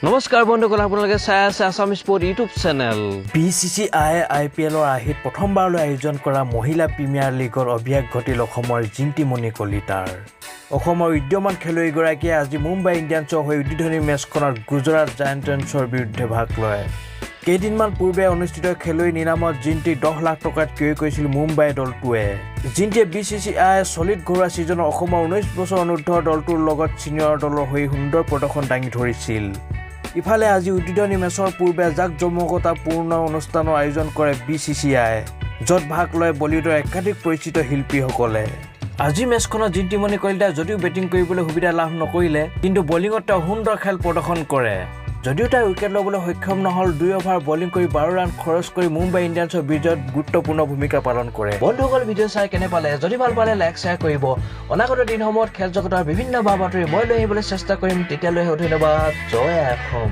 নমস্কাৰ বন্ধুসকল, আপোনালোকে চাই আছে Assam sport YouTube channel. BCCI IPLৰ আহিত প্ৰথমবাৰলৈ আয়োজন কৰা মহিলা প্ৰিমিয়াৰ লীগৰ অভিয়াস ঘটিল অসমৰ জিtumoni কলিতাৰ। অসমৰ উদ্যমান খেলুৱৈগৰাকীয়ে আজি মুম্বাই ইণ্ডিয়ানছৰ হৈ উদ্বোধনী মেচখনত গুজৰাট জায়েণ্টছৰ বিৰুদ্ধে ভাগ লয়। কেইদিনমান পূৰ্বে অনুষ্ঠিত খেলুৱৈ নিলামত জিন্টিক 10 লাখ টকাত ক্ৰয় কৰিছিল মুম্বাই দলটোৱে। জিন্টিয়ে BCCI চলিত ঘৰুৱা ছিজনৰ অসমৰ 19 বছৰ অনুৰ্ধৰ দলটোৰ লগত ছিনিয়ৰ দলৰ হৈ সুন্দৰ প্ৰদৰ্শন দাঙি ধৰিছিল। ইফালে আজি উদ্বোধনী মেচৰ পূৰ্বে জাকজমকতাপূৰ্ণ অনুষ্ঠানৰ আয়োজন কৰে BCCI, য'ত ভাগ লয় বলিউডৰ একাধিক পৰিচিত শিল্পীসকলে। আজি মেচখনত জিtumoni কলিতাই যদিও বেটিং কৰিবলৈ সুবিধা লাভ নকৰিলে, কিন্তু বলিঙত তেওঁ সুন্দৰ খেল প্ৰদৰ্শন কৰে। যদিও তাই উইকেট ল'বলৈ সক্ষম নহ'ল, 2 অভাৰ বলিং কৰি 12 ৰান খৰচ কৰি মুম্বাই ইণ্ডিয়ানছৰ বিজয়ত গুৰুত্বপূৰ্ণ ভূমিকা পালন কৰে। বন্ধুসকল, ভিডিঅ' চাই কেনে পালে? যদি ভাল পালে লাইক শ্বেয়াৰ কৰিব। অনাগত দিনসমূহত খেল জগতৰ বিভিন্ন বাতৰি মই লৈ আহিবলৈ চেষ্টা কৰিম। তেতিয়ালৈ ধন্যবাদ। জয় অসম।